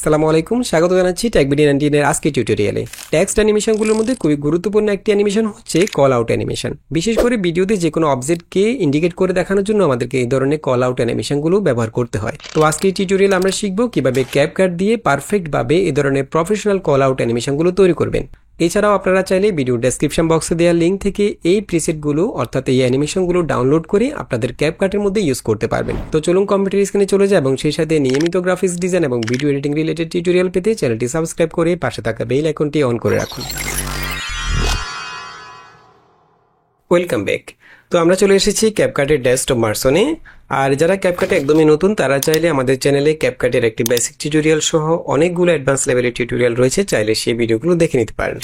আসসালামু আলাইকুম, স্বাগত জানাচ্ছি টেকবিডি 19 এর আজকের টিউটোরিয়ালে। টেক্সট অ্যানিমেশনগুলোর মধ্যে খুবই গুরুত্বপূর্ণ একটি অ্যানিমেশন হচ্ছে কল আউট অ্যানিমেশন। বিশেষ করে ভিডিওতে যে কোনো অবজেক্টকে ইন্ডিকেট করে দেখানোর জন্য আমাদেরকে এই ধরনের কল আউট অ্যানিমেশনগুলো ব্যবহার করতে হয়। তো আজকের টিউটোরিয়াল আমরা শিখব কিভাবে ক্যাপকাট দিয়ে পারফেক্টভাবে এই ধরনের প্রফেশনাল কল আউট অ্যানিমেশনগুলো তৈরি করবেন। এছাড়াও আপনারা চাইলে ভিডিও ডেসক্রিপশন বক্সে দেওয়া লিঙ্ক থেকে এই প্রিসেটগুলো অর্থাৎ এই অ্যানিমেশনগুলো ডাউনলোড করে আপনাদের ক্যাপকাটের মধ্যে ইউজ করতে পারবেন। তো চলুন কম্পিউটার স্ক্রিনে চলে যায় এবং সেই সাথে নিয়মিত গ্রাফিক্স ডিজাইন এবং ভিডিও এডিটিং রিলেটেড টিউটোরিয়াল পেতে চ্যানেলটি সাবস্ক্রাইব করে পাশে থাকা বেল আইকনটি অন করে রাখুন। Welcome back. তো আমরা চলে এসেছি ক্যাপকাটের ডেস্কটপ ভার্সনে। আর যারা ক্যাপকাটে একদমই নতুন তারা চাইলে আমাদের চ্যানেলে ক্যাপকাটের একটি বেসিক টিউটোরিয়াল সহ অনেকগুলো অ্যাডভান্স লেভেলের টিউটোরিয়াল রয়েছে, চাইলে সেই ভিডিওগুলো দেখে নিতে পারেন।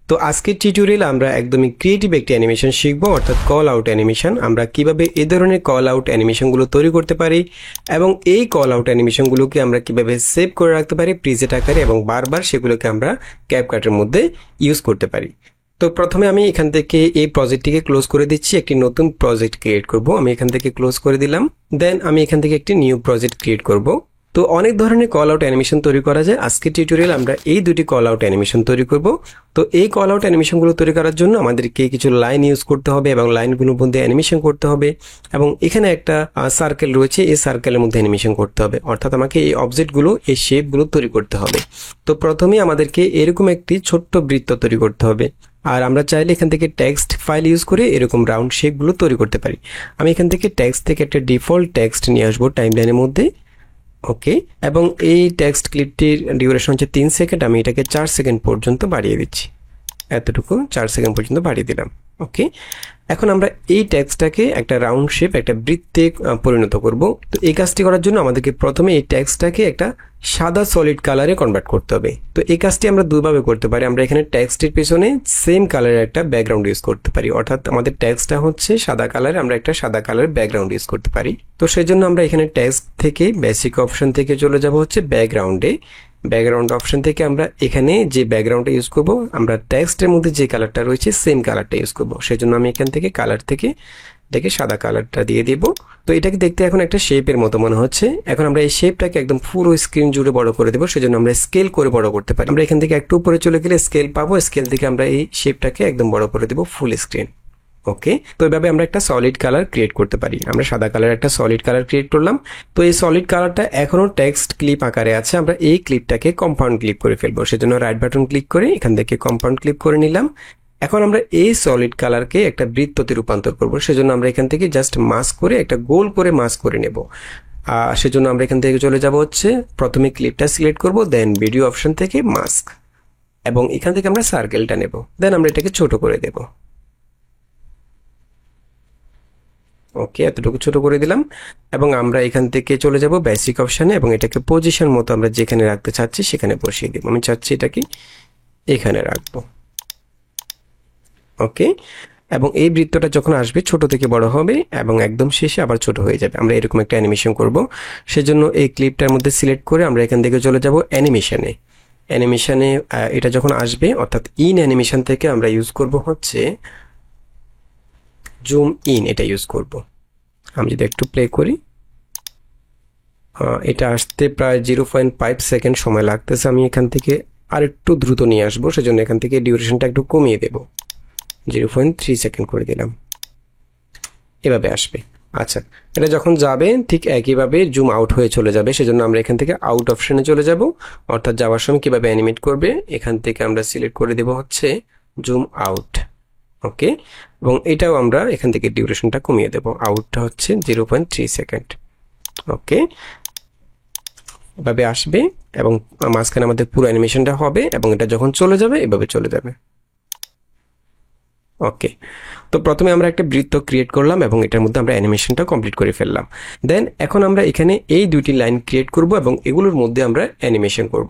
তো আজকের টিউটোরিয়াল আমরা একদমই ক্রিয়েটিভ একটি অ্যানিমেশন শিখবো, অর্থাৎ কল আউট অ্যানিমেশন। আমরা কিভাবে এই ধরনের কল আউট অ্যানিমেশনগুলো তৈরি করতে পারি এবং এই কল আউট অ্যানিমেশনগুলোকে আমরা কিভাবে সেভ করে রাখতে পারি প্রিজেট আকারে এবং বারবার সেগুলোকে আমরা ক্যাপকাটের মধ্যে ইউজ করতে পারি। তো প্রথমে আমি এখান থেকে এই প্রজেক্টটিকে ক্লোজ করে দিচ্ছি, একটি নতুন প্রজেক্ট ক্রিয়েট করব। আমি এখান থেকে ক্লোজ করে দিলাম। দেন আমি এখান থেকে একটি নিউ প্রজেক্ট ক্রিয়েট করব। তো অনেক ধরনের কল আউট অ্যানিমেশন তৈরি করা যায়। আজকের টিউটোরিয়াল আমরা এই দুটি কল আউট অ্যানিমেশন তৈরি করব। তো এই কল আউট অ্যানিমেশনগুলো তৈরি করার জন্য আমাদেরকে কিছু লাইন ইউজ করতে হবে এবং লাইনগুলোর মধ্যে অ্যানিমেশন করতে হবে এবং এখানে একটা সার্কেল রয়েছে, এই সার্কেলের মধ্যে অ্যানিমেশন করতে হবে, অর্থাৎ আমাকে এই অবজেক্টগুলো এই শেপগুলো তৈরি করতে হবে। তো প্রথমেই আমাদেরকে এরকম একটি ছোট্ট বৃত্ত তৈরি করতে হবে। আর আমরা চাইলে এখান থেকে টেক্সট ফাইল ইউজ করে এরকম রাউন্ড শেপগুলো তৈরি করতে পারি। আমি এখান থেকে টেক্সট থেকে একটা ডিফল্ট টেক্সট নিয়ে আসবো টাইমলাইনের মধ্যে। ওকে, এবং এই টেক্সট ক্লিপটির ডিউরেশন হচ্ছে 3 সেকেন্ড। আমি এটাকে 4 সেকেন্ড পর্যন্ত বাড়িয়ে দিচ্ছি, এতটুকু 4 সেকেন্ড পর্যন্ত বাড়িয়ে দিলাম। ওকে, এখন আমরা এই টেক্সটটাকে একটা রাউন্ড শেপ, একটা বৃত্তে পরিণত করব। তো এই কাজটি করার জন্য আমাদেরকে প্রথমে এই টেক্সটটাকে একটা সাদা সলিড কালারে কনভার্ট করতে হবে। তো এই কাজটি আমরা দুইভাবে করতে পারি। আমরা এখানে টেক্সটের পেছনে সেম কালারের একটা ব্যাকগ্রাউন্ড ইউজ করতে পারি, অর্থাৎ আমাদের টেক্সটটা হচ্ছে সাদা কালারে, আমরা একটা সাদা কালারের ব্যাকগ্রাউন্ড ইউজ করতে পারি। তো সেই জন্য আমরা এখানে টেক্সট থেকে বেসিক অপশন থেকে চলে যাব হচ্ছে ব্যাকগ্রাউন্ডে। ব্যাকগ্রাউন্ড অপশন থেকে আমরা এখানে যে ব্যাকগ্রাউন্ডটা ইউজ করব, আমরা টেক্সটের মধ্যে যে কালারটা রয়েছে সেম কালারটা ইউজ করব। সেজন্য আমি এখান থেকে কালার থেকে এটাকে সাদা কালারটা দিয়ে দিব। তো এটাকে দেখতে এখন একটা শেপের মতো মনে হচ্ছে। এখন আমরা এই শেপটাকে একদম পুরো স্ক্রিন জুড়ে বড় করে দেবো, সেজন্য আমরা স্কেল করে বড় করতে পারি। আমরা এখান থেকে একটু উপরে চলে গেলে স্কেল পাবো, স্কেল থেকে আমরা এই শেপটাকে একদম বড় করে দেবো ফুল স্ক্রিন। ওকে, তো এইভাবে আমরা একটা সলিড কালার ক্রিয়েট করতে পারি। আমরা সাদা কালার একটা সলিড কালার ক্রিয়েট করলাম। তো এই সলিড কালারটা এখনো টেক্সট ক্লিপ আকারে আছে। আমরা এই ক্লিপটাকে কম্পাউন্ড ক্লিপ করে ফেলবো, সেজন্য রাইট বাটন ক্লিক করে এখান থেকে কম্পাউন্ড ক্লিপ করে নিলাম। এখন আমরা এই সলিড কালারকে একটা বৃত্ততে রূপান্তর করব, সেজন্য আমরা এখান থেকে জাস্ট মাস্ক করে একটা গোল করে মাস্ক করে নেব। সেজন্য আমরা এখান থেকে চলে যাব হচ্ছে প্রথমে ক্লিপটা সিলেক্ট করব, দেন ভিডিও অপশন থেকে মাস্ক, এবং এখান থেকে আমরা সার্কেলটা নেব, দেন আমরা এটাকে ছোট করে দেব। ওকে, এতটুকু ছোট করে দিলাম এবং আমরা এখান থেকে চলে যাব বেসিক অপশানে এবং এটাকে পজিশন মতো আমরা যেখানে রাখতে চাচ্ছি সেখানে বসিয়ে দেব। আমি চাচ্ছি এটাকে এখানে রাখবো। ওকে, এবং এই বৃত্তটা যখন আসবে ছোট থেকে বড় হবে এবং একদম শেষে আবার ছোট হয়ে যাবে। আমরা এরকম একটা অ্যানিমেশন করব, সেজন্য এই ক্লিপটার মধ্যে সিলেক্ট করে আমরা এখান থেকে চলে যাব অ্যানিমেশনে। অ্যানিমেশনে এটা যখন আসবে, অর্থাৎ ইন অ্যানিমেশন থেকে আমরা ইউজ করব হচ্ছে জুম ইন, এটা ইউজ করব। আমি যদি একটু প্লে করি, এটা আসতে প্রায় 0.5 সেকেন্ড সময় লাগতেছে। আমি এখান থেকে আর একটু দ্রুত নিয়ে আসবো, সেজন্য এখান থেকে ডিউরেশনটা একটু কমিয়ে দেব, 0.3 সেকেন্ড করে দিলাম। এভাবে আসবে। আচ্ছা, এটা যখন যাবে ঠিক একইভাবে জুম আউট হয়ে চলে যাবে, সেজন্য আমরা এখান থেকে আউট অপশনে চলে যাব, অর্থাৎ যাওয়ার সময় কিভাবে অ্যানিমেট করবে এখান থেকে আমরা সিলেক্ট করে দেব হচ্ছে জুম আউট। ওকে, এবং এটাও আমরা এখান থেকে ডিউরেশনটা কমিয়ে দেব, আউটটা হচ্ছে 0.3 সেকেন্ড। ওকে, এভাবে আসবে এবং মাঝখানে আমাদের পুরো অ্যানিমেশনটা হবে এবং এটা যখন চলে যাবে এভাবে চলে যাবে। ওকে, তো প্রথমে আমরা একটা বৃত্ত ক্রিয়েট করলাম এবং এটার মধ্যে আমরা অ্যানিমেশনটা কমপ্লিট করে ফেললাম। দেন এখন আমরা এখানে এই দুইটি লাইন ক্রিয়েট করব এবং এগুলোর মধ্যে আমরা অ্যানিমেশন করব।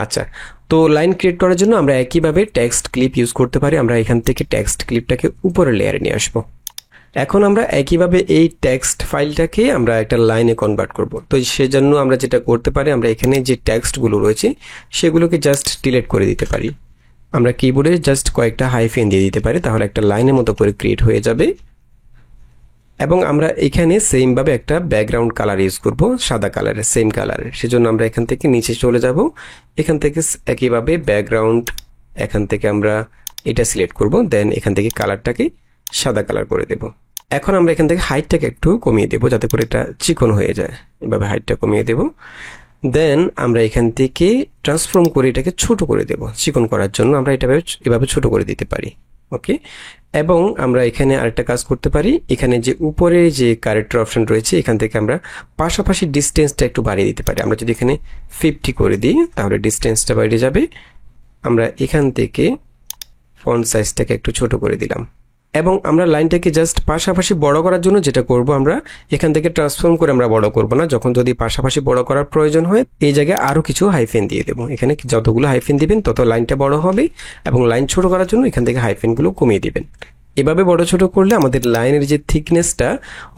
আচ্ছা, তো লাইন ক্রিয়েট করার জন্য আমরা একইভাবে টেক্সট ক্লিপ ইউজ করতে পারি। আমরা এখান থেকে টেক্সট ক্লিপটাকে উপরের লেয়ারে নিয়ে আসবো। এখন আমরা একইভাবে এই টেক্সট ফাইলটাকে আমরা একটা লাইনে কনভার্ট করব। তো সেজন্য আমরা যেটা করতে পারি, আমরা এখানে যে টেক্সটগুলো রয়েছে সেগুলোকে জাস্ট ডিলিট করে দিতে পারি। আমরা কিবোর্ডে জাস্ট কয়েকটা হাইফেন দিয়ে দিতে পারি, তাহলে একটা লাইনের মতো করে ক্রিয়েট হয়ে যাবে। এবং আমরা এখানে সেম ভাবে একটা ব্যাকগ্রাউন্ড কালার ইউজ করব, সাদা কালারের, সেম কালারের। সেজন্য আমরা এখান থেকে নিচে চলে যাব, এখান থেকে একইভাবে ব্যাকগ্রাউন্ড, এখান থেকে আমরা এটা সিলেক্ট করব, দেন এখান থেকে কালারটাকে সাদা কালার করে দেব। এখন আমরা এখান থেকে হাইটটাকে একটু কমিয়ে দেব যাতে করে এটা চিকন হয়ে যায়, এভাবে হাইটটা কমিয়ে দেব। দেন আমরা এখান থেকে ট্রান্সফর্ম করে এটাকে ছোট করে দেব, চিকন করার জন্য আমরা এটা এভাবে ছোট করে দিতে পারি। ওকে, এবং আমরা এখানে আরেকটা কাজ করতে পারি, এখানে যে উপরে যে ক্যারেক্টার অপশন রয়েছে এখান থেকে আমরা পাশাপাশি ডিস্টেন্সটা একটু বাড়িয়ে দিতে পারি। আমরা যদি এখানে 50 করে দিই তাহলে ডিস্টেন্সটা বেড়ে যাবে। আমরা এখান থেকে ফন্ট সাইজটাকে একটু ছোট করে দিলাম, এবং আমরা লাইনটাকে জাস্ট পাশাপাশি বড় করার জন্য যেটা করব, আমরা এখান থেকে ট্রান্সফর্ম করে আমরা বড় করব না, যখন যদি পাশাপাশি বড় করার প্রয়োজন হয় এই জায়গায় আরও কিছু হাইফেন দিয়ে দেবো। এখানে যতগুলো হাইফেন দিবেন তত লাইনটা বড় হবে, এবং লাইন ছোট করার জন্য এখান থেকে হাইফেনগুলো কমিয়ে দিবেন। এভাবে বড় ছোট করলে আমাদের লাইনের যে থিকনেসটা,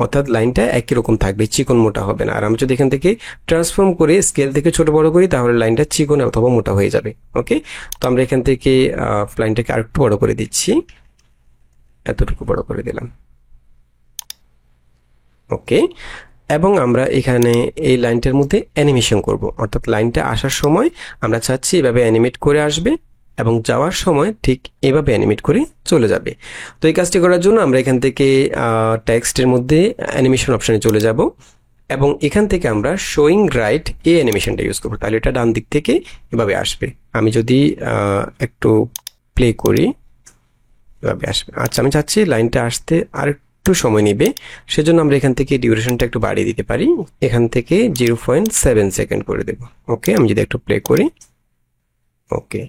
অর্থাৎ লাইনটা একই রকম থাকবে, চিকন মোটা হবে না। আর আমি যদি এখান থেকে ট্রান্সফর্ম করে স্কেল থেকে ছোট বড় করি তাহলে লাইনটা চিকন অথবা মোটা হয়ে যাবে। ওকে, তো আমরা এখান থেকে লাইনটাকে আরেকটু বড় করে দিচ্ছি, এতটুকু বড় করে দিলাম। ওকে, এবং আমরা এখানে এই লাইনটার মধ্যে অ্যানিমেশন করব, অর্থাৎ লাইনটা আসার সময় আমরা চাচ্ছি এভাবে অ্যানিমেট করে আসবে এবং যাওয়ার সময় ঠিক এভাবে অ্যানিমেট করে চলে যাবে। তো এই কাজটি করার জন্য আমরা এখান থেকে টেক্সটের মধ্যে অ্যানিমেশন অপশানে চলে যাব, এবং এখান থেকে আমরা শোয়িং রাইট এই অ্যানিমেশনটা ইউজ করবো, তাহলে এটা ডান দিক থেকে এভাবে আসবে। আমি যদি একটু প্লে করি এভাবে আসবে। আচ্ছা, আমি চাচ্ছি লাইনটা আসতে আর একটু সময় নেবে, সেজন্য আমরা এখান থেকে ডিউরেশনটা একটু বাড়িয়ে দিতে পারি, এখান থেকে 0.7 সেকেন্ড করে দেব। ওকে, আমি যদি একটু প্লে করি, ওকে,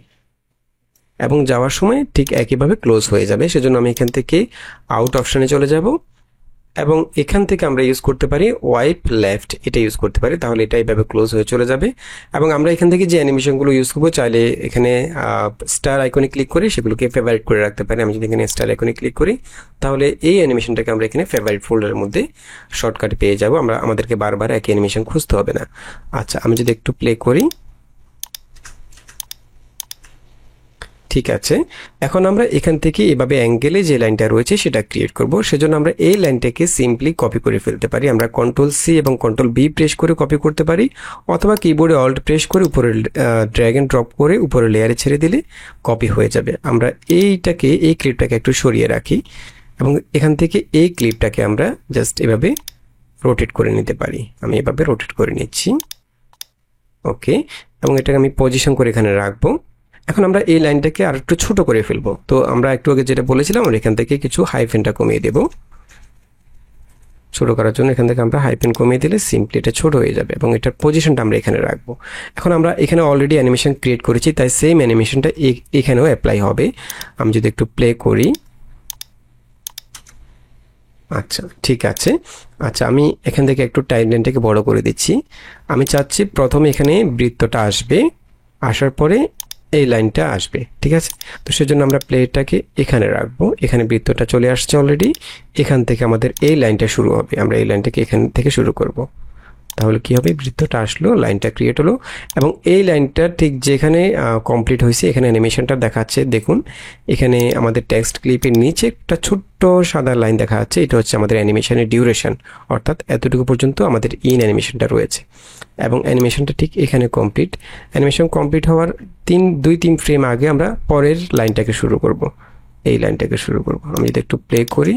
এবং যাওয়ার সময় ঠিক একইভাবে ক্লোজ হয়ে যাবে। সেজন্য আমি এখান থেকে আউট অপশানে চলে যাব, এবং এখান থেকে আমরা ইউজ করতে পারি ওয়াইপ লেফট, এটা ইউজ করতে পারি, তাহলে এটা এইভাবে ক্লোজ হয়ে চলে যাবে। এবং আমরা এখান থেকে যে অ্যানিমেশনগুলো ইউজ করবো, চাইলে এখানে স্টার আইকনে ক্লিক করে সেগুলোকে ফেভারিট করে রাখতে পারি। আমি যদি এখানে স্টার আইকনে ক্লিক করি তাহলে এই অ্যানিমেশনটাকে আমরা এখানে ফেভারিট ফোল্ডারের মধ্যে শর্টকাট পেয়ে যাব, আমাদেরকে বারবার একই অ্যানিমেশন খুঁজতে হবে না। আচ্ছা, আমি যদি একটু প্লে করি, ঠিক আছে। এখন আমরা এখান থেকে এভাবে অ্যাঙ্গেলে যে লাইনটা রয়েছে সেটা ক্রিয়েট করব। সেজন্য আমরা এই লাইনটাকে সিম্পলি কপি করে ফেলতে পারি। আমরা Ctrl+C এবং Ctrl+V প্রেস করে কপি করতে পারি, অথবা কিবোর্ডে Alt প্রেস করে উপরে ড্র্যাগ এন্ড ড্রপ করে উপরে লেয়ারে ছেড়ে দিলে কপি হয়ে যাবে। আমরা এই ক্লিপটাকে একটু সরিয়ে রাখি, এবং এখান থেকে এই ক্লিপটাকে আমরা জাস্ট এভাবে রোটেট করে নিতে পারি। আমি এভাবে রোটেট করে নিচ্ছি। ওকে, এবং এটাকে আমি পজিশন করে এখানে রাখবো। এখন আমরা এই লাইনটাকে আর একটু ছোট করে ফেলবো। তো আমরা একটু আগে যেটা বলেছিলাম, আমরা এখান থেকে কিছু হাইফেনটা কমিয়ে দেব। ছোট করার জন্য এখান থেকে আমরা হাইফেন কমিয়ে দিলে সিম্পলি এটা ছোট হয়ে যাবে, এবং এটার পজিশনটা আমরা এখানে রাখবো। এখন আমরা এখানে অলরেডি অ্যানিমেশন ক্রিয়েট করেছি, তাই সেম অ্যানিমেশনটা এখানেও অ্যাপ্লাই হবে। আমি যদি একটু প্লে করি, আচ্ছা ঠিক আছে। আচ্ছা, আমি এখান থেকে একটু টাইমলাইনটাকে বড় করে দিচ্ছি। আমি চাচ্ছি প্রথমে এখানে বৃত্তটা আসবে, আসার পরে এই লাইনটা আসবে, ঠিক আছে। তো সেজন্য আমরা প্লেটাকে এখানে রাখবো, এখানে বৃত্তটা চলে আসছে অলরেডি, এখান থেকে আমাদের এই লাইনটা শুরু হবে। আমরা এই লাইনটাকে এখান থেকে শুরু করব, তাহলে কি হবে, বৃত্তটা আসলো, লাইনটা ক্রিয়েট হলো, এবং এই লাইনটা ঠিক যেখানে কমপ্লিট হয়েছে এখানে অ্যানিমেশনটা দেখাচ্ছে। দেখুন এখানে আমাদের টেক্সট ক্লিপের নিচে একটা ছোট্ট সাদা লাইন দেখা যাচ্ছে, এটা হচ্ছে আমাদের অ্যানিমেশনের ডিউরেশন, অর্থাৎ এতটুকু পর্যন্ত আমাদের ইন অ্যানিমেশনটা রয়েছে, এবং অ্যানিমেশনটা ঠিক এখানে কমপ্লিট। অ্যানিমেশন কমপ্লিট হওয়ার 2-3 ফ্রেম আগে আমরা পরের লাইনটাকে শুরু করব, এই লাইনটাকে শুরু করব। আমি যদি একটু প্লে করি,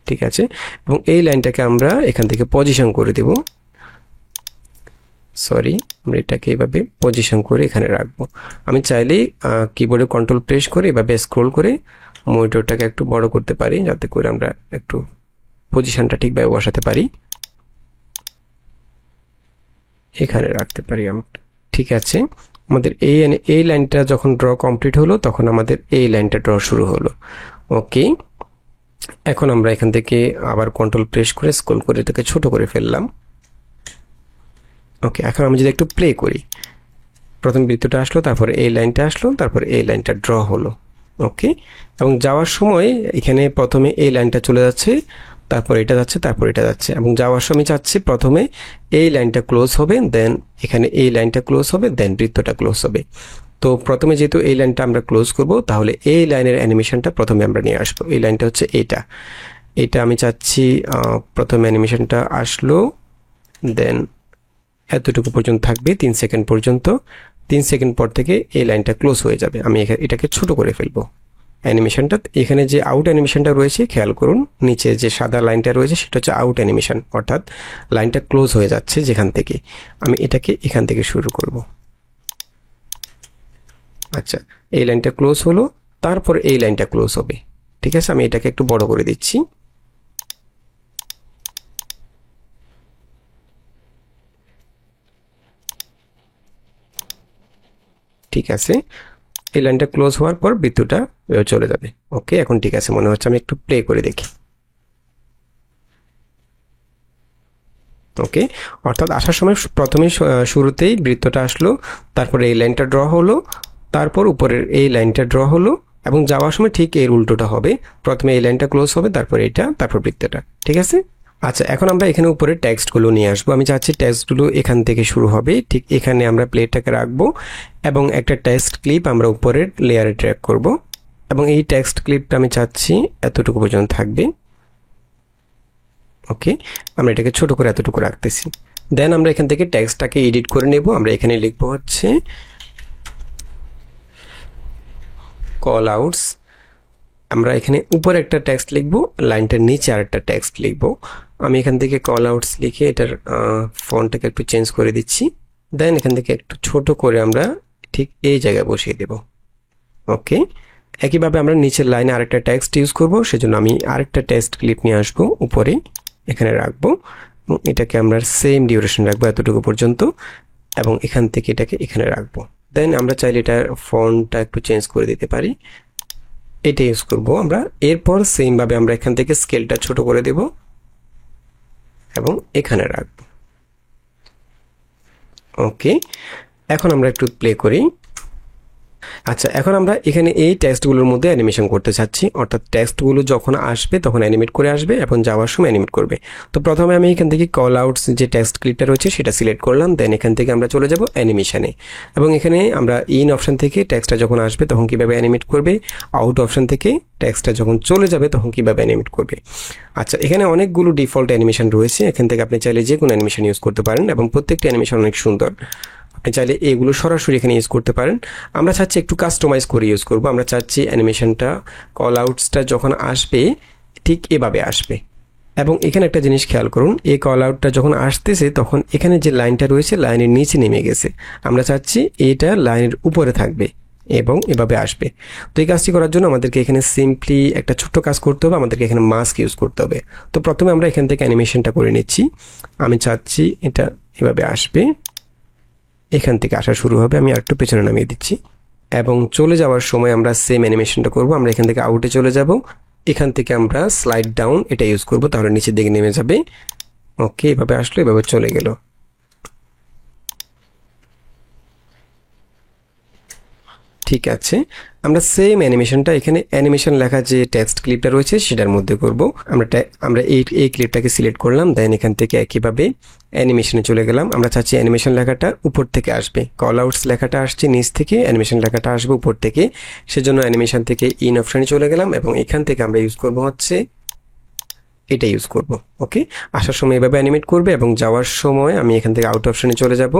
ঠিক আছে, এবং এই লাইনটাকে আমরা এখান থেকে পজিশন করে দেব। সরি, আমরা এটাকে এভাবে পজিশন করে এখানে রাখবো। আমি চাইলেই কিবোর্ডে কন্ট্রোল প্রেস করে এভাবে স্ক্রল করে মনিটরটাকে একটু বড় করতে পারি, যাতে করে আমরা একটু পজিশনটা ঠিকভাবে বসাতে পারি, এখানে রাখতে পারি আমরা। ঠিক আছে, আমাদের এই লাইনটা যখন ড্র কমপ্লিট হলো তখন আমাদের এই লাইনটা ড্র শুরু হলো। ওকে, এখন আমরা এখান থেকে আবার কন্ট্রোল প্রেস করে স্ক্রল করে এটাকে ছোট করে ফেললাম। ওকে, এখন আমি যদি একটু প্লে করি, প্রথম বৃত্তটা আসলো, তারপরে এই লাইনটা আসলো, তারপরে এই লাইনটা ড্র হলো। ওকে, এবং যাওয়ার সময় এখানে প্রথমে এই লাইনটা চলে যাচ্ছে, তারপর এটা যাচ্ছে, তারপর এটা যাচ্ছে, এবং যাওয়ার সময় চাচ্ছি প্রথমে এই লাইনটা ক্লোজ হবে, দেন এখানে এই লাইনটা ক্লোজ হবে, দেন বৃত্তটা ক্লোজ হবে। তো প্রথমে যেহেতু এই লাইনটা আমরা ক্লোজ করব, তাহলে এই লাইনের অ্যানিমেশনটা প্রথমে আমরা নিয়ে আসবো। এই লাইনটা হচ্ছে এইটা, এটা আমি চাচ্ছি প্রথম অ্যানিমেশনটা আসলো, দেন এতটুকু পর্যন্ত থাকবে 3 সেকেন্ড পর্যন্ত। 3 সেকেন্ড পর থেকে এই লাইনটা ক্লোজ হয়ে যাবে। আমি এটাকে ছোট করে ফেলবো অ্যানিমেশনটা। এখানে যে আউট অ্যানিমেশনটা রয়েছে খেয়াল করুন, নিচে যে সাদা লাইনটা রয়েছে সেটা হচ্ছে আউট অ্যানিমেশন, অর্থাৎ লাইনটা ক্লোজ হয়ে যাচ্ছে যেখান থেকে। আমি এটাকে এখান থেকে শুরু করব। আচ্ছা, এই লাইনটা ক্লোজ হলো, তারপর এই লাইনটা ক্লোজ হবে। ঠিক আছে, আমি এটাকে একটু বড় করে দিচ্ছি। ঠিক আছে, এই লাইনটা ক্লোজ হওয়ার পর বৃত্তটা চলে যাবে। ওকে, এখন ঠিক আছে মনে হচ্ছে। আমি একটু প্লে করে দেখি। ওকে, অর্থাৎ আসার সময় প্রথমেই শুরুতেই বৃত্তটা আসলো, তারপরে এই লাইনটা ড্র হলো, তারপর উপরের এই লাইনটা ড্র হলো, এবং যাওয়ার সময় ঠিক এর উল্টোটা হবে। প্রথমে এই লাইনটা ক্লোজ হবে, তারপর এটা, তারপর বৃত্তটা। ঠিক আছে। আচ্ছা, এখন আমরা এখানে উপরে টেক্সটগুলো নিয়ে আসবো। আমি চাচ্ছি টেক্সটগুলো এখান থেকে শুরু হবে, ঠিক এখানে আমরা প্লেটাকে রাখবো, এবং একটা টেক্সট ক্লিপ আমরা উপরের লেয়ারে ট্র্যাক করব, এবং এই টেক্সট ক্লিপটা আমি চাচ্ছি এতটুকু পর্যন্ত থাকবে। ওকে, আমরা এটাকে ছোট করে এতটুকু রাখতেছি। দেন আমরা এখান থেকে টেক্সটটাকে এডিট করে নেব। আমরা এখানে লিখবো হচ্ছে কল আউটস। আমরা এখানে উপরে একটা টেক্সট লিখবো, লাইনটার নিচে আরেকটা টেক্সট লিখবো। আমি এখান থেকে কল আউটস লিখে এটার ফন্টটাকে একটু চেঞ্জ করে দিচ্ছি। দেন এখান থেকে একটু ছোট করে আমরা ঠিক এই জায়গায় বসিয়ে দেব। ওকে, একইভাবে আমরা নিচের লাইনে আরেকটা টেক্সট ইউজ করব, সেজন্য আমি আরেকটা টেক্সট ক্লিপ নিয়ে আসবো, উপরে এখানে রাখবো, এবং এটাকে আমরা সেম ডিউরেশন রাখবো এতটুকু পর্যন্ত, এবং এখান থেকে এটাকে এখানে রাখবো। দেন আমরা চাইলে এটার ফন্টটা একটু চেঞ্জ করে দিতে পারি, এটা ইউজ করব আমরা। এরপর সেম ভাবে আমরা এখান থেকে স্কেলটা ছোট করে দেব এবং এখানে রাখবো। ওকে, এখন আমরা একটু প্লে করি। আচ্ছা, এখন আমরা এখানে এই টেক্সটগুলোর মধ্যে অ্যানিমেশন করতে চাচ্ছি, অর্থাৎ টেক্সটগুলো যখন আসবে তখন অ্যানিমেট করে আসবে এবং যাওয়ার সময় অ্যানিমেট করবে। তো প্রথমে আমি এখান থেকে কল আউটস যে টেক্সট ক্লিপটা রয়েছে সেটা সিলেক্ট করলাম। দেন এখান থেকে আমরা চলে যাব অ্যানিমেশনে, এবং এখানে আমরা ইন অপশন থেকে টেক্সটটা যখন আসবে তখন কিভাবে অ্যানিমেট করবে, আউট অপশন থেকে টেক্সটটা যখন চলে যাবে তখন কিভাবে অ্যানিমেট করবে। আচ্ছা, এখানে অনেকগুলো ডিফল্ট অ্যানিমেশন রয়েছে, এখান থেকে আপনি চাইলে যে কোনো অ্যানিমেশন ইউজ করতে পারেন, এবং প্রত্যেকটা অ্যানিমেশন অনেক সুন্দর। আপনি চাইলে এগুলো সরাসরি এখানে ইউজ করতে পারেন। আমরা চাচ্ছি একটু কাস্টমাইজ করে ইউজ করব। আমরা চাচ্ছি অ্যানিমেশনটা কল আউটসটা যখন আসবে ঠিক এভাবে আসবে, এবং এখানে একটা জিনিস খেয়াল করুন, এই কল আউটটা যখন আসতেছে তখন এখানে যে লাইনটা রয়েছে লাইনের নিচে নেমে গেছে। আমরা চাচ্ছি এটা লাইনের উপরে থাকবে এবং এভাবে আসবে। তো এই কাজটি করার জন্য আমাদেরকে এখানে সিম্পলি একটা ছোট্ট কাজ করতে হবে, আমাদেরকে এখানে মাস্ক ইউজ করতে হবে। তো প্রথমে আমরা এখান থেকে অ্যানিমেশনটা করে নিচ্ছি। আমি চাচ্ছি এটা এভাবে আসবে, এখান থেকে আসা শুরু হবে। আমি আরেকটু পেছনে নামিয়ে দিচ্ছি, এবং চলে যাওয়ার সময় আমরা সেম অ্যানিমেশনটা করব। আমরা এখান থেকে আউটে চলে যাব, এখান থেকে আমরা স্লাইড ডাউন এটা ইউজ করব, তাহলে নিচের দিকে নেমে যাবে। ওকে, এভাবে আসলো, এভাবে চলে গেল। ঠিক আছে, আমরা সেম অ্যানিমেশনটা এখানে অ্যানিমেশন লেখা যে টেক্সট ক্লিপটা রয়েছে সেটার মধ্যে করব। আমরা এই ক্লিপটাকে সিলেক্ট করলাম, দেন এখান থেকে একইভাবে অ্যানিমেশনে চলে গেলাম। আমরা চাচ্ছি অ্যানিমেশন লেখাটা উপর থেকে আসবে, কল আউটস লেখাটা আসছে নিচ থেকে, অ্যানিমেশন লেখাটা আসবে উপর থেকে। সেজন্য অ্যানিমেশন থেকে ইন অপশনে চলে গেলাম, এবং এখান থেকে আমরা ইউজ করব হচ্ছে এটা ইউজ করব। ওকে, আসার সময় এভাবে অ্যানিমেট করবে, এবং যাওয়ার সময় আমি এখান থেকে আউট অপশনে চলে যাব।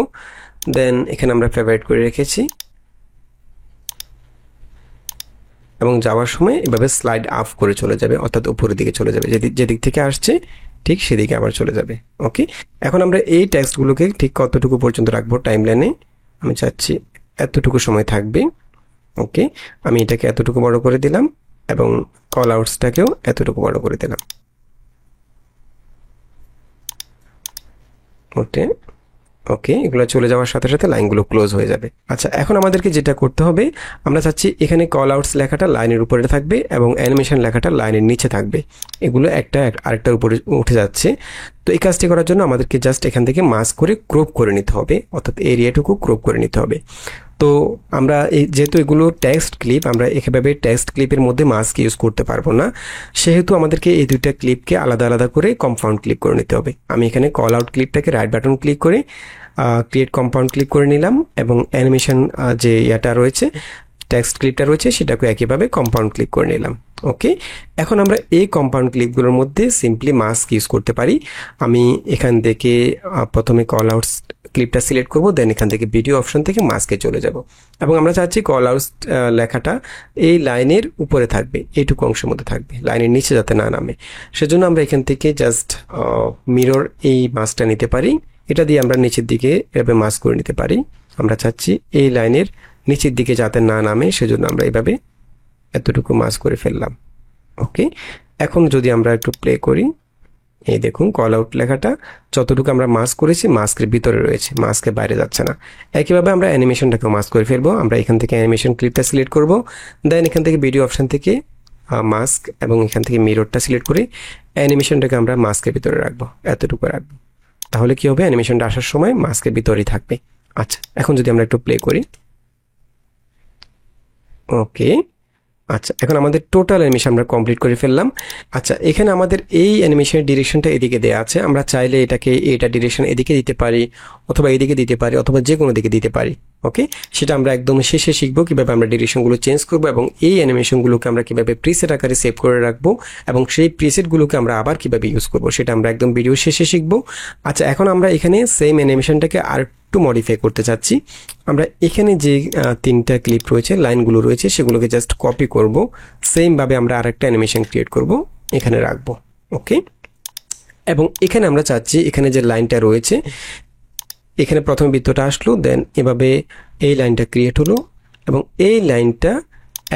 দেন এখানে আমরা ফেভারিট করে রেখেছি, এবং যাওয়ার সময় এভাবে স্লাইড আপ করে চলে যাবে, অর্থাৎ উপরের দিকে চলে যাবে, যেদিক থেকে আসছে ঠিক সেদিকে আবার চলে যাবে। ওকে, এখন আমরা এই টেক্সটগুলোকে ঠিক কতটুকু পর্যন্ত রাখবো টাইম লাইনে, আমি চাচ্ছি এতটুকু সময় থাকবে। ওকে, আমি এটাকে এতটুকু বড় করে দিলাম, এবং কল আউটসটাকেও এতটুকু বড় করে দিলাম। ওকে ওকে, এগুলো চলে যাওয়ার সাথে সাথে লাইনগুলো ক্লোজ হয়ে যাবে। আচ্ছা, এখন আমাদেরকে যেটা করতে হবে, আমরা চাচ্ছি এখানে কল আউটস লেখাটা লাইনের উপরে থাকবে এবং অ্যানিমেশন লেখাটা লাইনের নিচে থাকবে। এগুলো একটা আরেকটার উপরে উঠে যাচ্ছে। তো এই কাজটি করার জন্য আমাদেরকে জাস্ট এখান থেকে মাস্ক করে ক্রপ করে নিতে হবে, অর্থাৎ এরিয়াটুকু ক্রপ করে নিতে হবে। তো আমরা যেহেতু এগুলো টেক্সট ক্লিপ, আমরা এভাবে টেক্সট ক্লিপের মধ্যে মাস্ক ইউজ করতে পারবো না, সেহেতু আমাদেরকে এই দুইটা ক্লিপকে আলাদা আলাদা করে কম্পাউন্ড ক্লিক করে নিতে হবে। আমি এখানে কল আউট ক্লিপটাকে রাইট বাটন ক্লিক করে ক্রিয়েট কম্পাউন্ড ক্লিক করে নিলাম, এবং অ্যানিমেশন যে ইয়াটা রয়েছে টেক্সট ক্লিপটা রয়েছে সেটাকে একইভাবে কম্পাউন্ড ক্লিপ করে নিলাম। ওকে, এখন আমরা এই কম্পাউন্ড ক্লিপগুলোর মধ্যে সিম্পলি মাস্ক ইউজ করতে পারি। আমি এখান থেকে প্রথমে কল আউটস ক্লিপটা সিলেক্ট করব, দেন এখান থেকে ভিডিও অপশন থেকে মাস্কে চলে যাব এবং আমরা চাচ্ছি কল আউটস লেখাটা এই লাইনের উপরে থাকবে, এইটুকু অংশের মধ্যে থাকবে, লাইনের নিচে যাতে না নামে। সেজন্য আমরা এখান থেকে জাস্ট মিরর এই মাস্কটা নিতে পারি, এটা দিয়ে আমরা নিচের দিকে এভাবে মাস্ক করে নিতে পারি। আমরা চাচ্ছি এই লাইনের নিচের দিকে যাতে না নামে, সেজন্য আমরা এইভাবে এতটুকু মাস্ক করে ফেললাম। ওকে, এখন যদি আমরা একটু প্লে করি, এই দেখুন কল আউট লেখাটা যতটুকু আমরা মাস্ক করেছি মাস্কের ভিতরে রয়েছে, মাস্কের বাইরে যাচ্ছে না। একইভাবে আমরা অ্যানিমেশনটাকেও মাস্ক করে ফেলবো। আমরা এখান থেকে অ্যানিমেশন ক্লিপটা সিলেক্ট করব, দেন এখান থেকে ভিডিও অপশন থেকে মাস্ক এবং এখান থেকে মিররটা সিলেক্ট করে অ্যানিমেশনটাকে আমরা মাস্কের ভিতরে রাখবো, এতটুকু রাখবো। তাহলে কি হবে, অ্যানিমেশনটা আসার সময় মাস্কের ভিতরেই থাকবে। আচ্ছা, এখন যদি আমরা একটু প্লে করি, ওকে, আচ্ছা এখন আমাদের টোটাল অ্যানিমেশন আমরা কমপ্লিট করে ফেললাম। আচ্ছা, এখানে আমাদের এই অ্যানিমেশনের ডিরেকশনটা এদিকে দেওয়া আছে, আমরা চাইলে এটাকে এটা ডিরেকশন এদিকে দিতে পারি অথবা এদিকে দিতে পারি অথবা যে কোনো দিকে দিতে পারি। ওকে, সেটা আমরা একদম শেষে শিখবো কিভাবে আমরা ডিরেকশনগুলো চেঞ্জ করবো এবং এই অ্যানিমেশনগুলোকে আমরা কিভাবে প্রিসেট আকারে সেভ করে রাখবো এবং সেই প্রিসেটগুলোকে আমরা আবার কিভাবে ইউজ করবো সেটা আমরা একদম ভিডিও শেষে শিখবো। আচ্ছা, এখন আমরা এখানে সেম অ্যানিমেশনটাকে আর একটু মডিফাই করতে চাচ্ছি। আমরা এখানে যে তিনটা ক্লিপ রয়েছে, লাইনগুলো রয়েছে, সেগুলোকে জাস্ট কপি করব, সেমভাবে আমরা আরেকটা অ্যানিমেশন ক্রিয়েট করব, এখানে রাখবো। ওকে, এবং এখানে আমরা চাচ্ছি এখানে যে লাইনটা রয়েছে, এখানে প্রথমে বৃত্তটা আসলো, দেন এভাবে এই লাইনটা ক্রিয়েট হলো এবং এই লাইনটা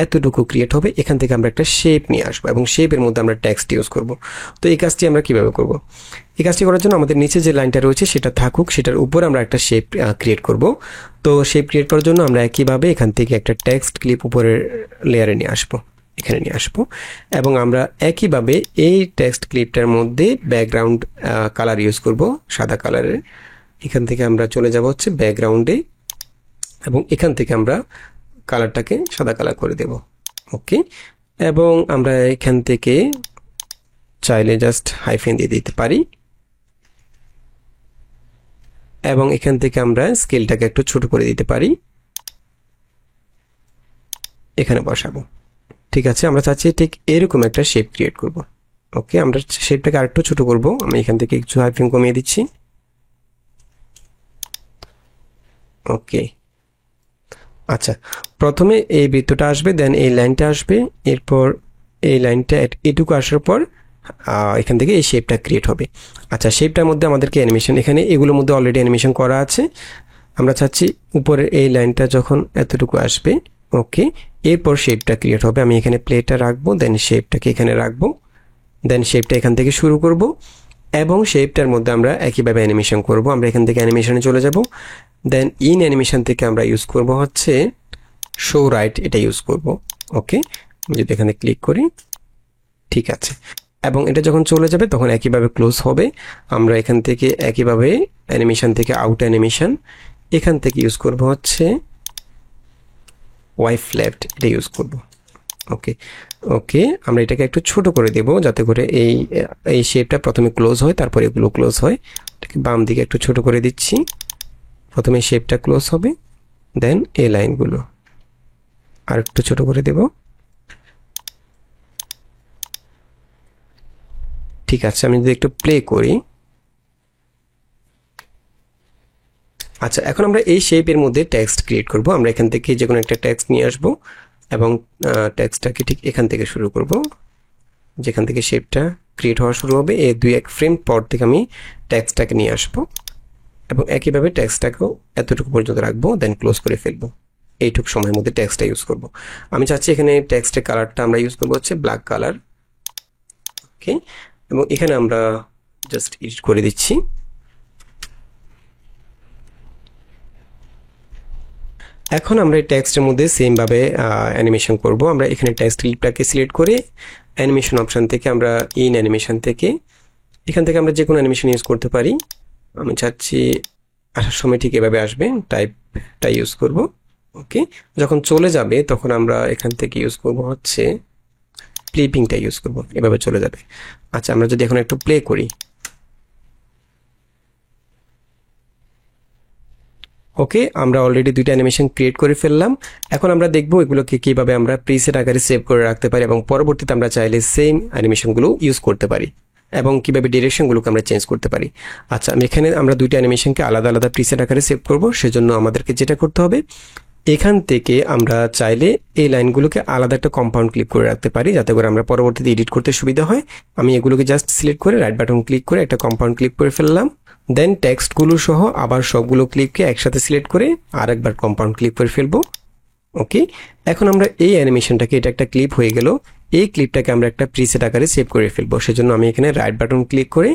এতটুকু ক্রিয়েট হবে। এখান থেকে আমরা একটা শেপ নিয়ে আসবো এবং শেপের মধ্যে আমরা টেক্সট ইউজ করব। তো এই কাজটি আমরা কিভাবে করব? এই কাজটি করার জন্য আমাদের নিচে যে লাইনটা রয়েছে সেটা থাকুক, সেটার উপর আমরা একটা শেপ ক্রিয়েট করব। তো শেপ ক্রিয়েট করার জন্য আমরা একইভাবে এখান থেকে একটা টেক্সট ক্লিপ উপরের লেয়ারে নিয়ে আসবো, এখানে নিয়ে আসবো এবং আমরা একইভাবে এই টেক্সট ক্লিপটার মধ্যে ব্যাকগ্রাউন্ড কালার ইউজ করব, সাদা কালারের। এখান থেকে আমরা চলে যাব হচ্ছে ব্যাকগ্রাউন্ডে এবং এখান থেকে আমরা কালারটাকে সাদা কালার করে দেব। ওকে, এবং আমরা এখান থেকে চাইলে জাস্ট হাইফেন দিয়ে দিতে পারি এবং এখান থেকে আমরা স্কেলটাকে একটু ছোট করে দিতে পারি, এখানে বসাবো। ঠিক আছে, আমরা চাচ্ছি ঠিক এরকম একটা শেপ ক্রিয়েট করব। ওকে, আমরা শেপটাকে আরেকটু ছোট করব, আমি এখান থেকে কিছু হাইফেন কমিয়ে দিচ্ছি। ওকে, আচ্ছা, প্রথমে এই বৃত্তটা আসবে, দেন এই লাইনটা আসবে, এরপর এই লাইনটা এটুকু আসার পর এখান থেকে এই শেপটা ক্রিয়েট হবে। আচ্ছা, শেপটার মধ্যে আমাদেরকে অ্যানিমেশন, এখানে এগুলোর মধ্যে অলরেডি অ্যানিমেশন করা আছে। আমরা চাচ্ছি উপরের এই লাইনটা যখন এতটুকু আসবে, ওকে, এরপর শেপটা ক্রিয়েট হবে। আমি এখানে প্লেটা রাখবো, দেন শেপটাকে এখানে রাখবো, দেন শেপটা এখান থেকে শুরু করব এবং শেপটার মধ্যে আমরা একইভাবে অ্যানিমেশন করব। আমরা এখান থেকে অ্যানিমেশনে চলে যাব, দেন ইন অ্যানিমেশন থেকে আমরা ইউজ করব হচ্ছে শো রাইট, এটা ইউজ করব। ওকে, যদি এখানে ক্লিক করি, ঠিক আছে, এবং এটা যখন চলে যাবে তখন একইভাবে ক্লোজ হবে। আমরা এখান থেকে একইভাবে অ্যানিমেশন থেকে আউট অ্যানিমেশন, এখান থেকে ইউজ করব হচ্ছে ওয়াইপ লেফট, এটা ইউজ করব। ওকে, ওকে, আমরা এটাকে একটু ছোট করে দেব যাতে করে এই শেপটা প্রথমে ক্লোজ হয়, তারপরে এগুলো ক্লোজ হয়। এটাকে বাম দিকে একটু ছোট করে দিচ্ছি, প্রথমে শেপটা ক্লোজ হবে, দেন এই লাইনগুলো আর একটু ছোট করে দেব। ঠিক আছে, আমি যদি একটু প্লে করি, আচ্ছা, এখন আমরা এই শেপের মধ্যে টেক্সট ক্রিয়েট করব। আমরা এখান থেকে যে কোনো একটা টেক্সট নিয়ে আসব এবং টেক্সটটাকে ঠিক এখান থেকে শুরু করব, যেখান থেকে শেপটা ক্রিয়েট হওয়া শুরু হবে। এই 2-1 ফ্রেম পর থেকে আমি টেক্সটটাকে নিয়ে আসবো এবং একইভাবে টেক্সটটাকেও এতটুকু পর্যন্ত রাখবো, দেন ক্লোজ করে ফেলবো। এইটুকু সময়ের মধ্যে টেক্সটটা ইউজ করব। আমি চাচ্ছি এখানে টেক্সটের কালারটা আমরা ইউজ করবো হচ্ছে ব্ল্যাক কালার। ওকে, এবং এখানে আমরা জাস্ট এডিট করে দিচ্ছি। এখন আমরা এই টেক্সটের মধ্যে সেমভাবে অ্যানিমেশন করব। আমরা এখানে টেক্সট ক্লিপটাকে সিলেক্ট করে অ্যানিমেশন অপশন থেকে আমরা ইন অ্যানিমেশন থেকে এখান থেকে আমরা যে কোনো অ্যানিমেশন ইউজ করতে পারি। আমি চাচ্ছি আসার সময় ঠিক এভাবে আসবে, টাইপটা ইউজ করব। ওকে, যখন চলে যাবে তখন আমরা এখান থেকে ইউজ করব হচ্ছে ক্লিপিংটা ইউজ করব, এভাবে চলে যাবে। আচ্ছা, আমরা যদি এখন একটু প্লে করি, ওকে, আমরা অলরেডি দুইটা অ্যানিমেশন ক্রিয়েট করে ফেললাম। এখন আমরা দেখব এগুলোকে কিভাবে আমরা প্রিসেট আকারে সেভ করে রাখতে পারি এবং পরবর্তীতে আমরা চাইলে সেম অ্যানিমেশনগুলো ইউজ করতে পারি এবং কিভাবে ডিরেকশনগুলোকে আমরা চেঞ্জ করতে পারি। আচ্ছা, এখানে আমরা দুইটা অ্যানিমেশনকে আলাদা আলাদা প্রিসেট আকারে সেভ করব। সেজন্য আমাদেরকে যেটা করতে হবে, এখান থেকে আমরা চাইলে এই লাইনগুলোকে আলাদা একটা কম্পাউন্ড ক্লিক করে রাখতে পারি, যাতে করে আমরা পরবর্তীতে এডিট করতে সুবিধা হয়। আমি এগুলোকে জাস্ট সিলেক্ট করে রাইট বাটন ক্লিক করে একটা কম্পাউন্ড ক্লিক করে ফেললাম। দেন টেক্সটগুলো সহ আবার সবগুলো ক্লিপকে একসাথে সিলেক্ট করে আরেকবার কম্পাউন্ড ক্লিক করে ফেলবো। ওকে, এখন আমরা এই অ্যানিমেশনটাকে, এটা একটা ক্লিপ হয়ে গেল, এই ক্লিপটাকে আমরা একটা প্রিসেট আকারে সেভ করে ফেলবো। সেজন্য আমি এখানে রাইট বাটন ক্লিক করে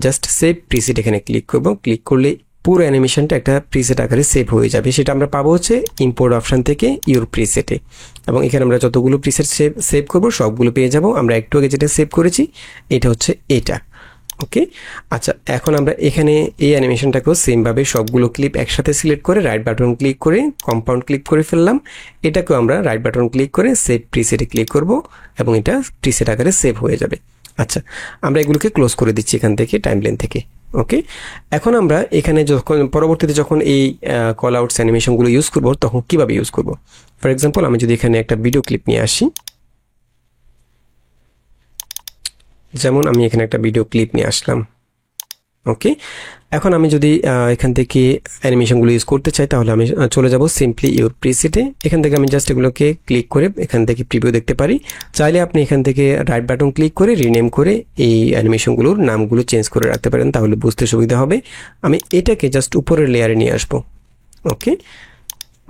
জাস্ট সেভ প্রিসেট এখানে ক্লিক করব। ক্লিক করলে পুরো অ্যানিমেশনটা একটা প্রিসেট আকারে সেভ হয়ে যাবে। সেটা আমরা পাবো হচ্ছে ইম্পোর্ট অপশন থেকে ইউর প্রিসেটে, এবং এখানে আমরা যতগুলো প্রিসেট সেভ করবো সবগুলো পেয়ে যাব। আমরা একটু আগে যেটা সেভ করেছি এটা হচ্ছে এটা। ওকে, আচ্ছা, এখন আমরা এখানে এই অ্যানিমেশনটাকেও সেমভাবে সবগুলো ক্লিপ একসাথে সিলেক্ট করে রাইট বাটন ক্লিক করে কম্পাউন্ড ক্লিক করে ফেললাম। এটাকেও আমরা রাইট বাটন ক্লিক করে সেভ প্রিসেটে ক্লিক করব এবং এটা প্রিসেট আকারে সেভ হয়ে যাবে। আচ্ছা, আমরা এগুলোকে ক্লোজ করে দিচ্ছি এখান থেকে, টাইমলাইন থেকে। ওকে, এখন আমরা এখানে যখন পরবর্তীতে যখন এই কল আউটস অ্যানিমেশনগুলো ইউজ করব তখন কিভাবে ইউজ করব। ফর এক্সাম্পল, আমি যদি এখানে একটা ভিডিও ক্লিপ নিয়ে আসি, যেমন আমি এখানে একটা ভিডিও ক্লিপ নিয়ে আসলাম। ওকে, এখন আমি যদি এখান থেকে অ্যানিমেশনগুলো ইউজ করতে চাই তাহলে আমি চলে যাব সিম্পলি ইউর প্রিসেটে। এখান থেকে আমি জাস্ট এগুলোকে ক্লিক করে এখান থেকে প্রিভিউ দেখতে পারি। চাইলে আপনি এখান থেকে রাইট বাটন ক্লিক করে রিনেম করে এই অ্যানিমেশনগুলোর নামগুলো চেঞ্জ করে রাখতে পারেন, তাহলে বুঝতে সুবিধা হবে। আমি এটাকে জাস্ট উপরের লেয়ারে নিয়ে আসবো। ওকে,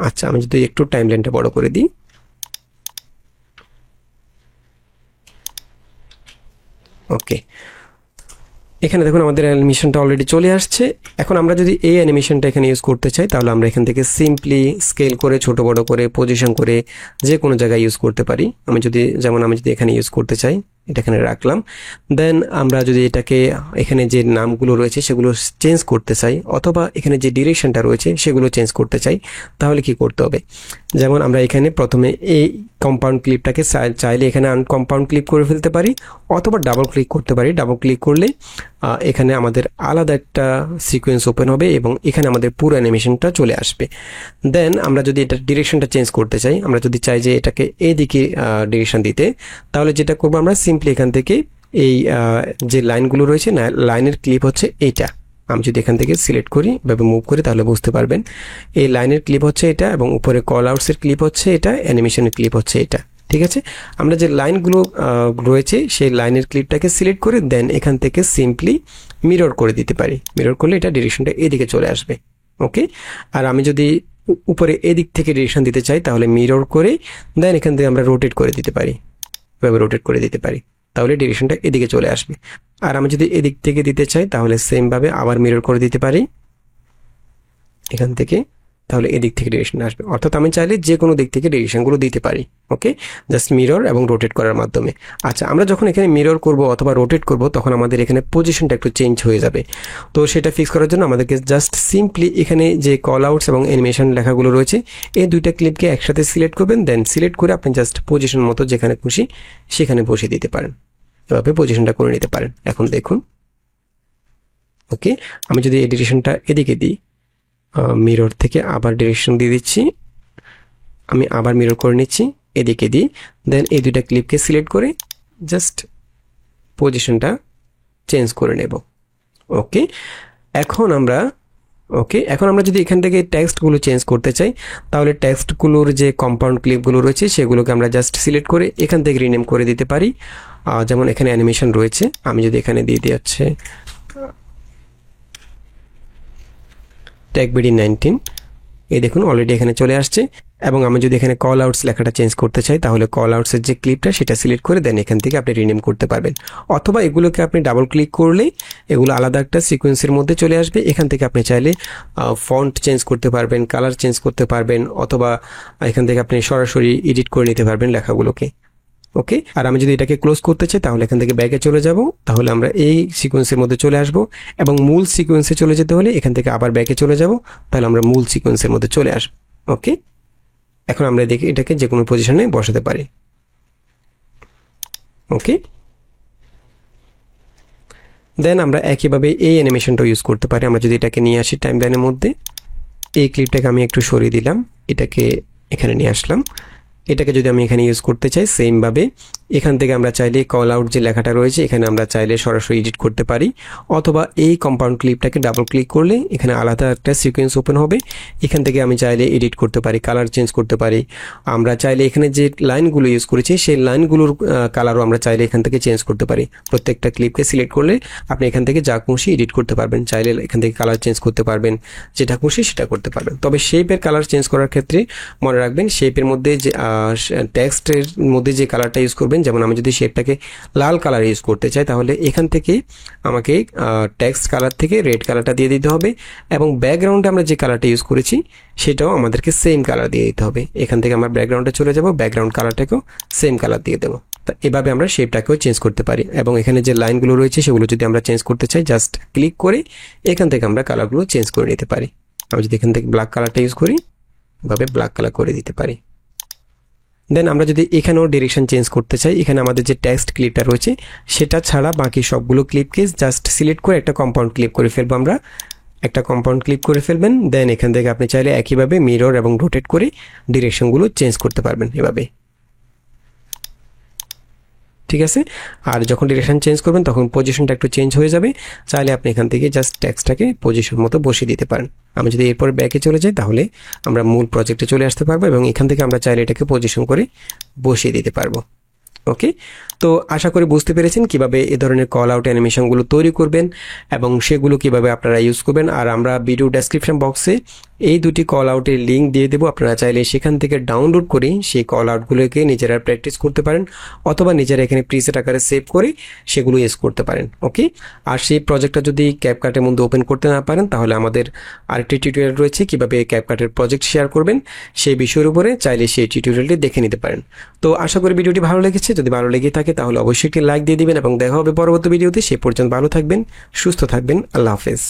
আচ্ছা, আমি যদি একটু টাইমলাইনটা বড় করে দিই। ওকে, এখানে দেখুন আমাদের অ্যানিমেশনটা অলরেডি চলে আসছে। এখন আমরা যদি এই অ্যানিমেশনটা এখানে ইউজ করতে চাই তাহলে আমরা এখান থেকে সিম্পলি স্কেল করে, ছোট বড় করে, পজিশন করে যে কোনো জায়গায় ইউজ করতে পারি। আমি যদি এখানে ইউজ করতে চাই, এটা এখানে রাখলাম। দেন আমরা যদি এটাকে, এখানে যে নামগুলো রয়েছে সেগুলো চেঞ্জ করতে চাই, অথবা এখানে যে ডিরেকশনটা রয়েছে সেগুলো চেঞ্জ করতে চাই, তাহলে কি করতে হবে? যেমন আমরা এখানে প্রথমে এই কম্পাউন্ড ক্লিপটাকে চাইলে এখানে আনকম্পাউন্ড ক্লিক করে ফেলতে পারি, অথবা ডাবল ক্লিক করতে পারি। ডাবল ক্লিক করলে এখানে আমাদের আলাদা একটা সিকোয়েন্স ওপেন হবে এবং এখানে আমাদের পুরো অ্যানিমেশনটা চলে আসবে। দেন আমরা যদি এটা ডিরেকশনটা চেঞ্জ করতে চাই, আমরা যদি চাই যে এটাকে এদিকে ডিরেকশন দিতে, তাহলে যেটা করবো, আমরা সিম্পলি এখান থেকে এই যে লাইনগুলো রয়েছে না, লাইনের ক্লিপ হচ্ছে এইটা। আমি যদি এখান থেকে সিলেক্ট করি, এভাবে মুভ করি, তাহলে বুঝতে পারবেন এই লাইনের ক্লিপ হচ্ছে এটা, এবং উপরে কল আউটসের ক্লিপ হচ্ছে এটা, অ্যানিমেশনের ক্লিপ হচ্ছে এটা। ঠিক আছে, আমরা যে লাইনগুলো রয়েছে সেই লাইনের ক্লিপটাকে সিলেক্ট করে দেন এখান থেকে সিম্পলি মিরর করে দিতে পারি। মিরর করলে এটা ডিরেকশনটা এদিকে চলে আসবে। ওকে, আর আমি যদি উপরে এদিক থেকে ডিরেকশন দিতে চাই তাহলে মিরর করে দেন এখান থেকে আমরা রোটেট করে দিতে পারি, এভাবে রোটেট করে দিতে পারি, তাহলে ডিরেকশনটা এদিকে চলে আসবে। আর আমি যদি এদিক থেকে দিতে চাই তাহলে সেম ভাবে আবার মিরর করে দিতে পারি এখান থেকে, তাহলে এদিক থেকে ডিরেকশন আসবে। অর্থাৎ আমি চাইলে যে কোনো দিক থেকে ডিরেকশনগুলো দিতে পারি। ওকে, জাস্ট মিরর এবং রোটেট করার মাধ্যমে। আচ্ছা, আমরা যখন এখানে মিরর করব অথবা রোটেট করব তখন আমাদের এখানে পজিশনটা একটু চেঞ্জ হয়ে যাবে। তো সেটা ফিক্স করার জন্য আমাদেরকে জাস্ট সিম্পলি এখানে যে কল আউটস এবং অ্যানিমেশন লেখাগুলো রয়েছে এই দুইটা ক্লিপকে একসাথে সিলেক্ট করবেন। দেন সিলেক্ট করে আপনি জাস্ট পজিশন মতো যেখানে খুশি সেখানে বসিয়ে দিতে পারেন, এভাবে পজিশনটা করে নিতে পারেন। এখন দেখুন, ওকে, আমি যদি এই ডিরেকশনটা এদিকে দিই, মিরর থেকে আবার ডিরেকশন দিয়ে দিচ্ছি, আমি আবার মিরর করে নিচ্ছি, এদিকে দিই, দেন এই দুইটা ক্লিপকে সিলেক্ট করে জাস্ট পজিশনটা চেঞ্জ করে নেব। ওকে, এখন আমরা যদি এখান থেকে টেক্সটগুলো চেঞ্জ করতে চাই তাহলে টেক্সটগুলোর যে কম্পাউন্ড ক্লিপগুলো রয়েছে সেগুলোকে আমরা জাস্ট সিলেক্ট করে এখান থেকে রিনেম করে দিতে পারি। যেমন এখানে অ্যানিমেশন রয়েছে, আমি যদি এখানে দিয়ে দিই হচ্ছে ট্যাগবিডি 19, এই দেখুন অলরেডি এখানে চলে আসছে। এবং আমি যদি এখানে কল আউটস লেখাটা চেঞ্জ করতে চাই তাহলে কল আউটসের যে ক্লিপটা সেটা সিলেক্ট করে দেন এখান থেকে আপনি রিনেম করতে পারবেন, অথবা এগুলোকে আপনি ডাবল ক্লিক করলেই এগুলো আলাদা একটা সিকোয়েন্সের মধ্যে চলে আসবে। এখান থেকে আপনি চাইলে ফন্ট চেঞ্জ করতে পারবেন, কালার চেঞ্জ করতে পারবেন, অথবা এখান থেকে আপনি সরাসরি এডিট করে নিতে পারবেন লেখাগুলোকে। ওকে, আর আমি যদি এটাকে ক্লোজ করতে চাই তাহলে এখান থেকে ব্যাকে চলে যাব, তাহলে আমরা এই সিকোয়েন্সের মধ্যে চলে আসব। এবং মূল সিকোয়েন্সে চলে যেতে হলে এখান থেকে আবার ব্যাকে চলে যাব, তাহলে আমরা মূল সিকোয়েন্সের মধ্যে চলে আসব। ওকে, এখন আমরা দেখি এটাকে যে কোনো পজিশনে বসাতে পারি। ওকে, দেন আমরা একইভাবে এই অ্যানিমেশনটা ইউজ করতে পারি। আমরা যদি এটাকে নিয়ে আসি টাইমলাইনের মধ্যে, এই ক্লিপটাকে আমি একটু সরিয়ে দিলাম, এটাকে এখানে নিয়ে আসলাম। এটাকে যদি আমি এখানে ইউজ করতে চাই সেমভাবে এখান থেকে আমরা চাইলে কল আউট যে লেখাটা রয়েছে এখানে আমরা চাইলে সরাসরি এডিট করতে পারি, অথবা এই কম্পাউন্ড ক্লিপটাকে ডাবল ক্লিক করলে এখানে আলাদা একটা সিকোয়েন্স ওপেন হবে। এখান থেকে আমি চাইলে এডিট করতে পারি, কালার চেঞ্জ করতে পারি। আমরা চাইলে এখানে যে লাইনগুলো ইউজ করেছি সেই লাইনগুলোর কালারও আমরা চাইলে এখান থেকে চেঞ্জ করতে পারি। প্রত্যেকটা ক্লিপকে সিলেক্ট করলে আপনি এখান থেকে যা খুশি এডিট করতে পারবেন, চাইলে এখান থেকে কালার চেঞ্জ করতে পারবেন, যেটা খুশি সেটা করতে পারবেন। তবে শেপের কালার চেঞ্জ করার ক্ষেত্রে মনে রাখবেন শেপের মধ্যে যে টেক্সটের মধ্যে যে কালারটা ইউজ করবেন, যেমন আমি যদি শেপটাকে লাল কালার ইউজ করতে চাই তাহলে এখান থেকে আমাকে টেক্সট কালার থেকে রেড কালারটা দিয়ে দিতে হবে, এবং ব্যাকগ্রাউন্ডে আমরা যে কালারটা ইউজ করেছি সেটাও আমাদেরকে সেম কালার দিয়ে দিতে হবে। এখান থেকে আমরা ব্যাকগ্রাউন্ডে চলে যাব, ব্যাকগ্রাউন্ড কালারটাকেও সেম কালার দিয়ে দেবো। তা এভাবে আমরা শেপটাকেও চেঞ্জ করতে পারি, এবং এখানে যে লাইনগুলো রয়েছে সেগুলো যদি আমরা চেঞ্জ করতে চাই জাস্ট ক্লিক করে এখান থেকে আমরা কালারগুলো চেঞ্জ করে নিতে পারি। আমি যদি এখান থেকে ব্ল্যাক কালারটা ইউজ করি এভাবে ব্ল্যাক কালার করে দিতে পারি। দেন আমরা যদি এখানেও ডিরেকশন চেঞ্জ করতে চাই, এখানে আমাদের যে টেক্সট ক্লিপটা রয়েছে সেটা ছাড়া বাকি সবগুলো ক্লিপকে জাস্ট সিলেক্ট করে একটা কম্পাউন্ড ক্লিপ করে ফেলবো। আমরা একটা কম্পাউন্ড ক্লিপ করে ফেলবেন, দেন এখান থেকে আপনি চাইলে একইভাবে মিরর এবং রোটেট করে ডিরেকশনগুলো চেঞ্জ করতে পারবেন এভাবে, ঠিক আছে। আর যখন ডিরেকশন চেঞ্জ করবেন তখন পজিশনটা একটু চেঞ্জ হয়ে যাবে, চাইলে আপনি এখান থেকে জাস্ট টেক্সটটাকে পজিশন মতো বসিয়ে দিতে পারেন। আমি যদি এরপর ব্যাকে চলে যাই তাহলে আমরা মূল প্রজেক্টে চলে আসতে পারবো, এবং এখান থেকে আমরা চাইলে এটাকে পজিশন করে বসিয়ে দিতে পারবো। ওকে, তো আশা করি বুঝতে পেরেছেন কিভাবে এ ধরনের কল আউট অ্যানিমেশনগুলো তৈরি করবেন এবং সেগুলো কিভাবে আপনারা ইউজ করবেন। আর আমরা ভিডিও ডেসক্রিপশন বক্সে এই দুটি কল আউটের লিঙ্ক দিয়ে দেবো, আপনারা চাইলে সেখান থেকে ডাউনলোড করে সেই কল আউটগুলোকে নিজেরা প্র্যাকটিস করতে পারেন, অথবা নিজেরা এখানে প্রিসেট আকারে সেভ করে সেগুলো ইউজ করতে পারেন। ওকে, আর সেই প্রজেক্টটা যদি ক্যাপকাটের মধ্যে ওপেন করতে না পারেন তাহলে আমাদের আরেকটি টিউটোরিয়াল রয়েছে কিভাবে ক্যাপকাটের প্রজেক্ট শেয়ার করবেন সেই বিষয়ের উপরে, চাইলে সেই টিউটোরিয়ালটি দেখে নিতে পারেন। তো আশা করি ভিডিওটি ভালো লেগেছে, যদি ভালো লেগে থাকে তাহলে অবশ্যই একটি লাইক দিয়ে দিবেন, এবং দেখা হবে পরবর্তী ভিডিওতে। সে পর্যন্ত ভালো থাকবেন, সুস্থ থাকবেন, আল্লাহ হাফেজ।